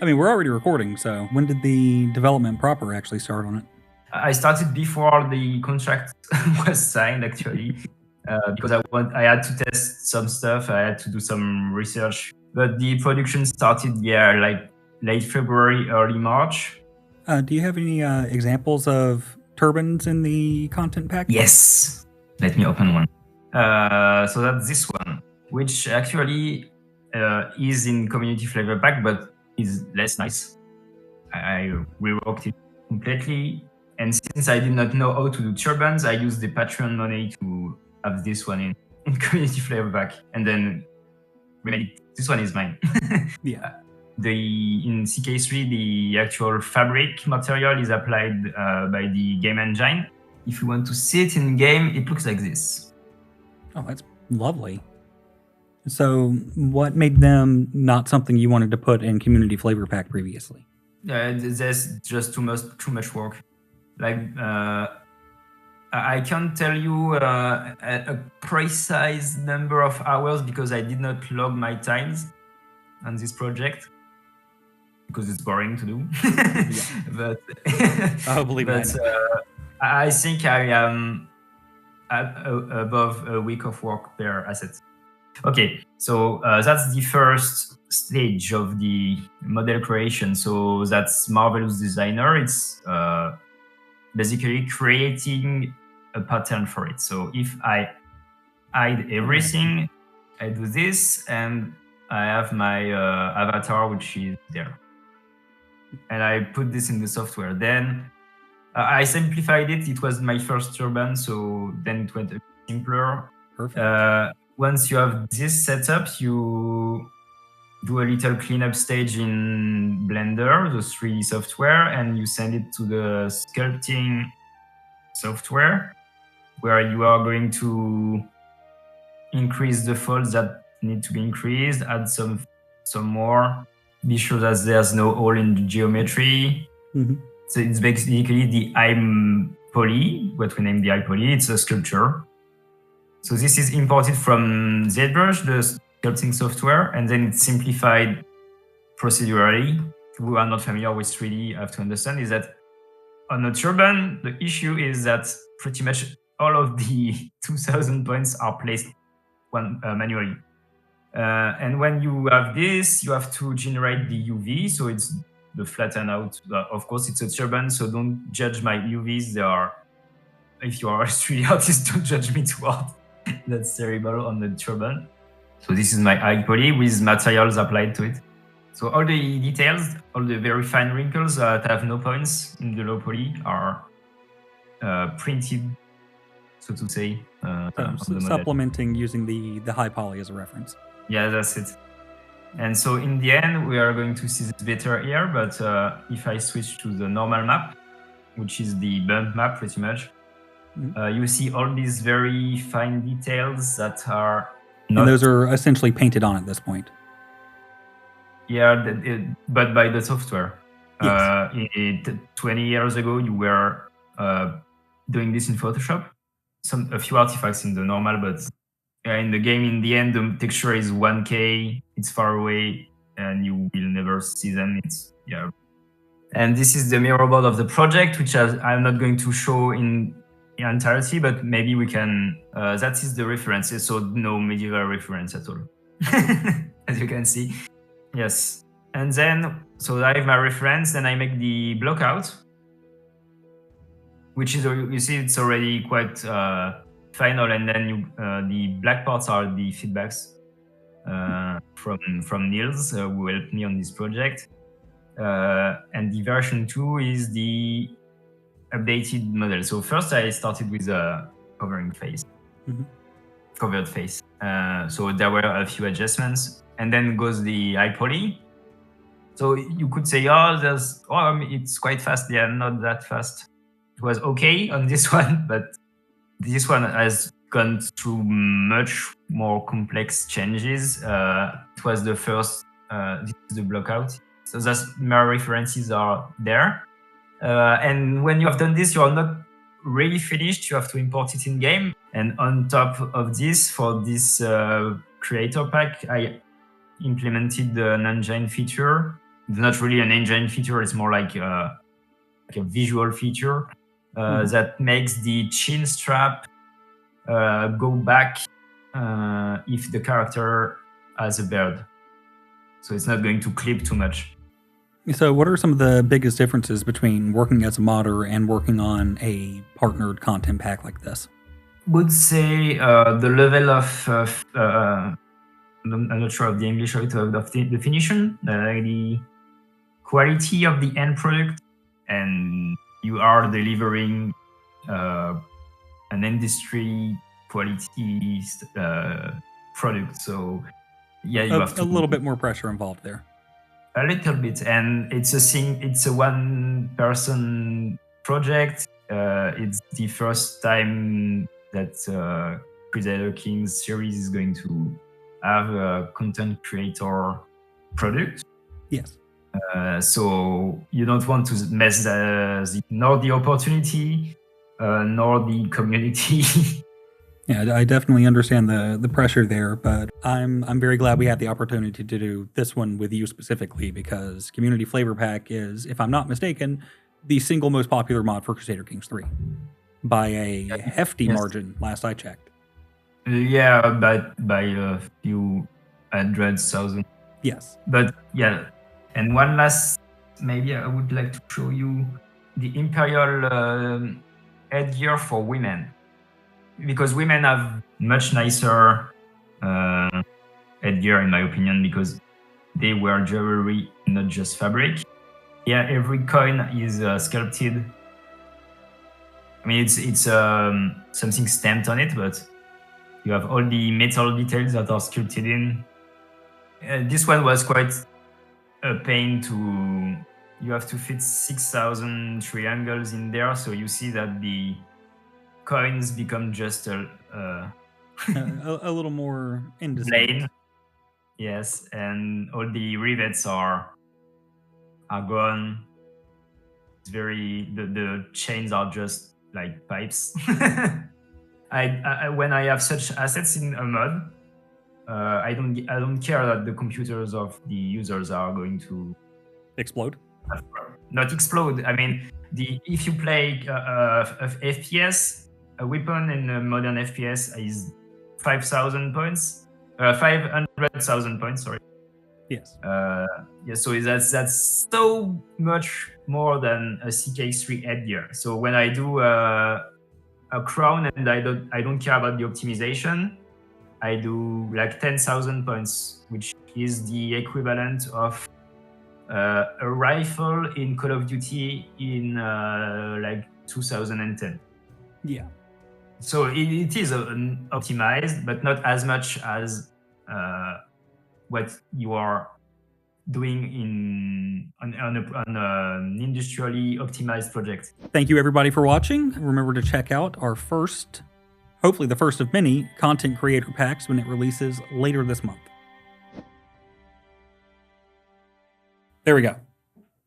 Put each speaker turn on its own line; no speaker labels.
I mean, we're already recording, so when did the development proper actually start on it?
I started before the contract was signed, actually, because I had to test some stuff. I had to do some research, but the production started, like late February, early March.
Do you have any examples of turbines in the content pack?
Yes, let me open one. So that's this one, which actually is in community flavor pack, but is less nice. I reworked it completely. And since I did not know how to do turbans, I used the Patreon money to have this one in community flavor pack. And then this one is mine.
Yeah.
In CK3, the actual fabric material is applied by the game engine. If you want to see it in game, it looks like this.
Oh, that's lovely. So what made them not something you wanted to put in community flavor pack previously?
There's just too much work. Like, I can't tell you a precise number of hours because I did not log my times on this project because it's boring to do. But
I believe
but I think I am above a week of work per asset. Okay, so that's the first stage of the model creation. So that's Marvelous Designer. It's basically creating a pattern for it. So if I hide everything, I do this, and I have my avatar, which is there. And I put this in the software. Then I simplified it. It was my first turban, so then it went a bit simpler.
Perfect.
Once you have this setup, you do a little cleanup stage in Blender, the 3D software, and you send it to the sculpting software, where you are going to increase the folds that need to be increased, add some more, be sure that there's no hole in the geometry.
Mm-hmm.
So it's basically the eye poly, what we name the eye poly. It's a sculpture. So this is imported from ZBrush, the sculpting software, and then it's simplified procedurally. Who are not familiar with 3D have to understand is that on a turban, the issue is that pretty much all of the 2000 points are placed manually. And when you have this, you have to generate the UV. So it's the flatten out. Of course, it's a turban, so don't judge my UVs. If you are a 3D artist, don't judge me too hard. That's terrible on the turban. So this is my eye poly with materials applied to it. So all the details, all the very fine wrinkles that have no points in the low poly are printed, so to say.
Supplementing using the high poly as a reference.
Yeah, that's it. And so in the end, we are going to see this better here, but if I switch to the normal map, which is the bump map pretty much, you see all these very fine details that are not...
And those are essentially painted on at this point.
Yeah, but by the software.
Yes.
20 years ago, you were doing this in Photoshop. A few artifacts in the normal, but in the game, in the end, the texture is 1K. It's far away, and you will never see them. And this is the mirror board of the project, which I'm not going to show in entirety, but maybe we can. That is the references, so no medieval reference at all, as you can see. Yes, and then so I have my reference, then I make the block out, which is, you see, it's already quite final, and then the black parts are the feedbacks from Niels, who helped me on this project, and the version 2 is the updated model. So first I started with a covered face. So there were a few adjustments. And then goes the eye poly. So you could say, it's quite fast. Yeah, not that fast. It was okay on this one, but this one has gone through much more complex changes. It was the first, this is the block out. So my references are there. And when you have done this, you are not really finished. You have to import it in game. And on top of this, for this creator pack, I implemented an engine feature It's not really an engine feature. It's more like a visual feature that makes the chin strap go back if the character has a beard. So it's not going to clip too much.
So what are some of the biggest differences between working as a modder and working on a partnered content pack like this?
Would say the level of I'm not sure of the English of the definition, the quality of the end product, and you are delivering an industry quality product. So yeah, you have
a little bit more pressure involved there.
A little bit, and it's a one-person project. It's the first time that Crusader Kings series is going to have a content creator product.
Yes.
So you don't want to mess nor the opportunity nor the community.
Yeah, I definitely understand the pressure there, but I'm very glad we had the opportunity to do this one with you specifically, because Community Flavor Pack is, if I'm not mistaken, the single most popular mod for Crusader Kings 3 by a hefty margin last I checked.
Yeah, by a few 100,000.
Yes.
But yeah, and one last, maybe I would like to show you the Imperial headgear for women, because women have much nicer headgear in my opinion, because they wear jewelry, not just fabric. Yeah, every coin is sculpted. I mean, it's something stamped on it, but you have all the metal details that are sculpted in. This one was quite a pain to. You have to fit 6,000 triangles in there, so you see that the coins become just a
little more indistinct.
Plain. Yes, and all the rivets are gone. It's very the chains are just like pipes. I when I have such assets in a mod, I don't care that the computers of the users are going to
explode.
Not explode. I mean, if you play FPS, a weapon in a modern FPS is 5,000 points, 500,000 points. Sorry.
Yes.
Yeah. So that's so much more than a CK3 headgear. So when I do a crown and I don't care about the optimization, I do like 10,000 points, which is the equivalent of a rifle in Call of Duty in like 2010.
Yeah.
So it is optimized, but not as much as what you are doing on an industrially optimized project.
Thank you everybody for watching. Remember to check out our first, hopefully the first of many, content creator packs when it releases later this month. There we go.